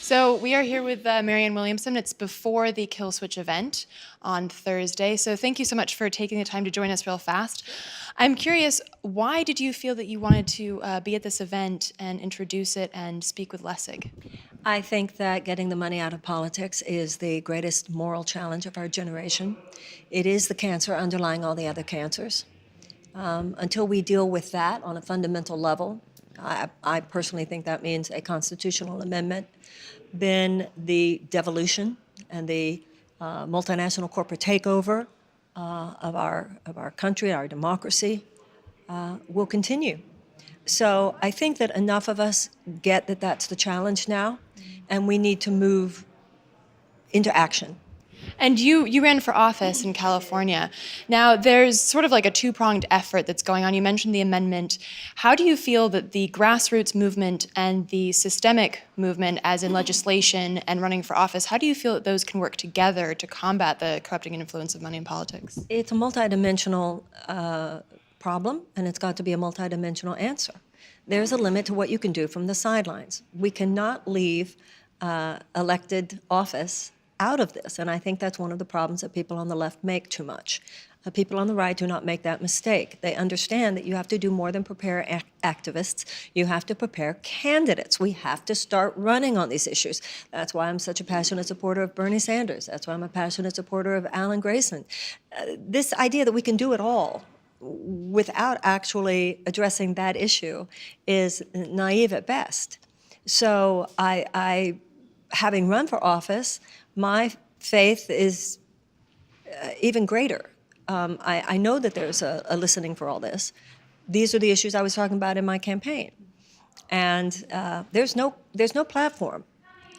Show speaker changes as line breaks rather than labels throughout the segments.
So we are here with Marianne Williamson. It's before the Killswitch event on Thursday. So thank you so much for taking the time to join us real fast. I'm curious, why did you feel that you wanted to be at this event and introduce it and speak with Lessig?
I think that getting the money out of politics is the greatest moral challenge of our generation. It is the cancer underlying all the other cancers. Until we deal with that on a fundamental level, I personally think that means a constitutional amendment, then the devolution and the multinational corporate takeover of our country, our democracy, will continue. So I think that enough of us get that that's the challenge now, and we need to move into action.
And you ran for office in California. Now, there's sort of like a two-pronged effort that's going on. You mentioned the amendment. How do you feel that the grassroots movement and the systemic movement, as in legislation and running for office, how do you feel that those can work together to combat the corrupting influence of money in politics?
It's a multidimensional problem, and it's got to be a multidimensional answer. There's a limit to what you can do from the sidelines. We cannot leave elected office out of this, and I think that's one of the problems that people on the left make too much. People on the right do not make that mistake. They understand that you have to do more than prepare activists. You have to prepare candidates. We have to start running on these issues. That's why I'm such a passionate supporter of Bernie Sanders. That's why I'm a passionate supporter of Alan Grayson. This idea that we can do it all without actually addressing that issue is naive at best. So having run for office, my faith is even greater. I know that there's a listening for all this. These are the issues I was talking about in my campaign. And there's no platform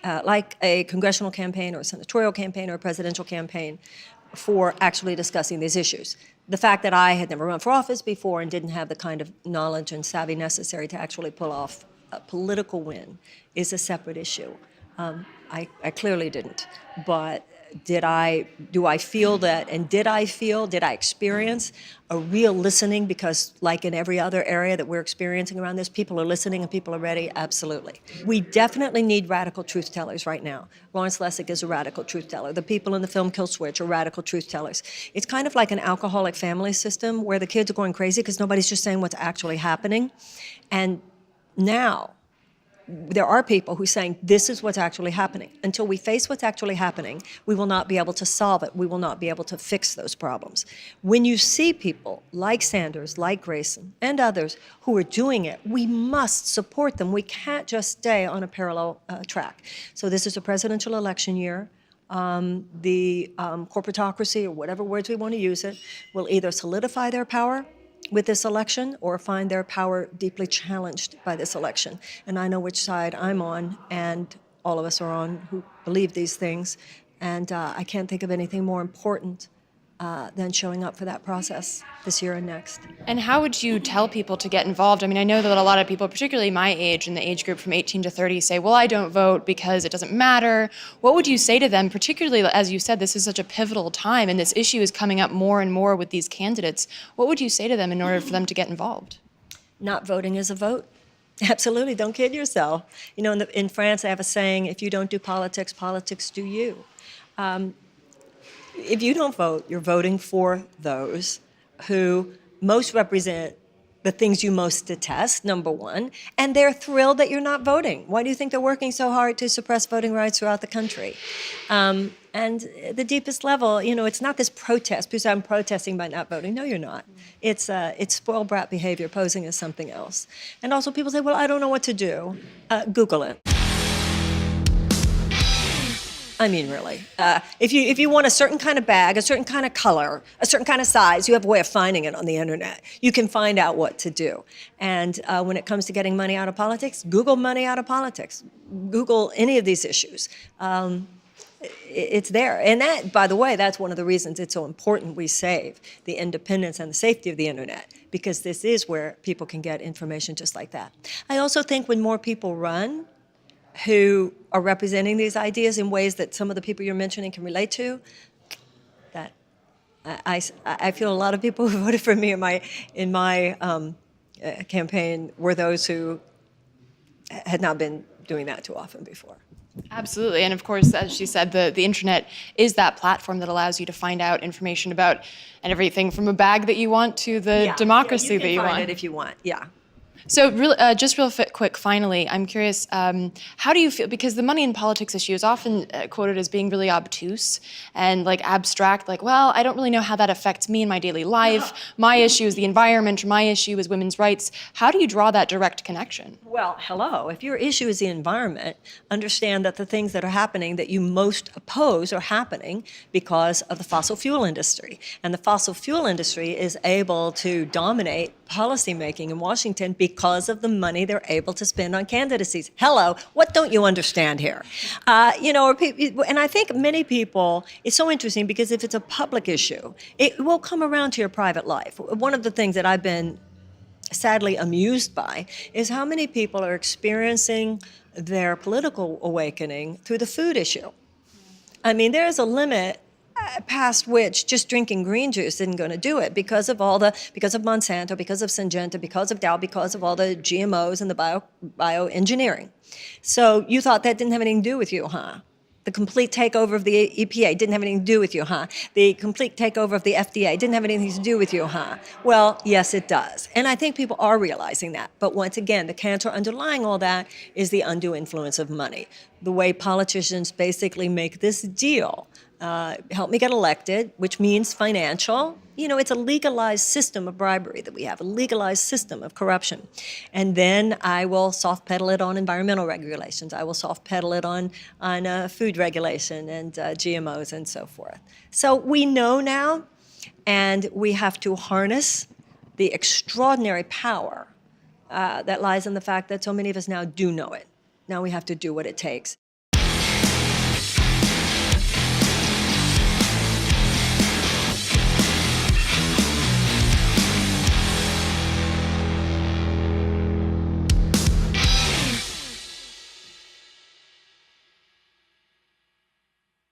like a congressional campaign or a senatorial campaign or a presidential campaign for actually discussing these issues. The fact that I had never run for office before and didn't have the kind of knowledge and savvy necessary to actually pull off a political win is a separate issue. I clearly didn't, but did I experience a real listening? Because like in every other area that we're experiencing around this, people are listening and people are ready, absolutely. We definitely need radical truth tellers right now. Lawrence Lessig is a radical truth teller. The people in the film Killswitch are radical truth tellers. It's kind of like an alcoholic family system where the kids are going crazy because nobody's just saying what's actually happening. And now, there are people who are saying this is what's actually happening. Until we face what's actually happening, we will not be able to solve it. We will not be able to fix those problems. When you see people like Sanders, like Grayson, and others who are doing it, we must support them. We can't just stay on a parallel track. So this is a presidential election year. The corporatocracy, or whatever words we want to use it, will either solidify their power with this election or find their power deeply challenged by this election. And I know which side I'm on, and all of us are on who believe these things. And I can't think of anything more important than showing up for that process this year and next.
And how would you tell people to get involved? I mean, I know that a lot of people, particularly my age and the age group from 18 to 30, say, well, I don't vote because it doesn't matter. What would you say to them, particularly, as you said, this is such a pivotal time and this issue is coming up more and more with these candidates. What would you say to them in order for them to get involved?
Not voting is a vote. Absolutely, don't kid yourself. You know, in France, they have a saying, if you don't do politics, politics do you. If you don't vote, you're voting for those who most represent the things you most detest, number one, and they're thrilled that you're not voting. Why do you think they're working so hard to suppress voting rights throughout the country? And the deepest level, you know, it's not this protest, because I'm protesting by not voting. No, you're not. It's spoiled brat behavior posing as something else. And also people say, well, I don't know what to do. Google it. I mean, really. If you want a certain kind of bag, a certain kind of color, a certain kind of size, you have a way of finding it on the internet. You can find out what to do. And when it comes to getting money out of politics, Google money out of politics. Google any of these issues. It's there. And that, by the way, that's one of the reasons it's so important we save the independence and the safety of the internet, because this is where people can get information just like that. I also think when more people run, who are representing these ideas in ways that some of the people you're mentioning can relate to, that I feel a lot of people who voted for me in my campaign were those who had not been doing that too often before.
Absolutely. And of course, as she said, the internet is that platform that allows you to find out information about and everything from a bag that you want to the democracy
you
that
can
you
find
want.
it if you want. Yeah.
So, just real quick, finally, I'm curious, how do you feel? Because the money in politics issue is often quoted as being really obtuse and like abstract, like, well, I don't really know how that affects me in my daily life. My issue is the environment, or my issue is women's rights. How do you draw that direct connection?
Well, hello. If your issue is the environment, understand that the things that are happening that you most oppose are happening because of the fossil fuel industry. And the fossil fuel industry is able to dominate policymaking in Washington because of the money they're able to spend on candidacies. Hello, what don't you understand here? And I think many people, it's so interesting because if it's a public issue, it will come around to your private life. One of the things that I've been sadly amused by is how many people are experiencing their political awakening through the food issue. I mean, there's a limit past which just drinking green juice isn't going to do it because of Monsanto, because of Syngenta, because of Dow, because of all the GMOs and the bioengineering. So you thought that didn't have anything to do with you, huh? The complete takeover of the EPA didn't have anything to do with you, huh? The complete takeover of the FDA didn't have anything to do with you, huh? Well, yes, it does. And I think people are realizing that. But once again, the cancer underlying all that is the undue influence of money. The way politicians basically make this deal. Help me get elected, which means financial. You know, it's a legalized system of bribery that we have, a legalized system of corruption. And then I will soft pedal it on environmental regulations. I will soft pedal it on food regulation and GMOs and so forth. So we know now, and we have to harness the extraordinary power that lies in the fact that so many of us now do know it. Now we have to do what it takes.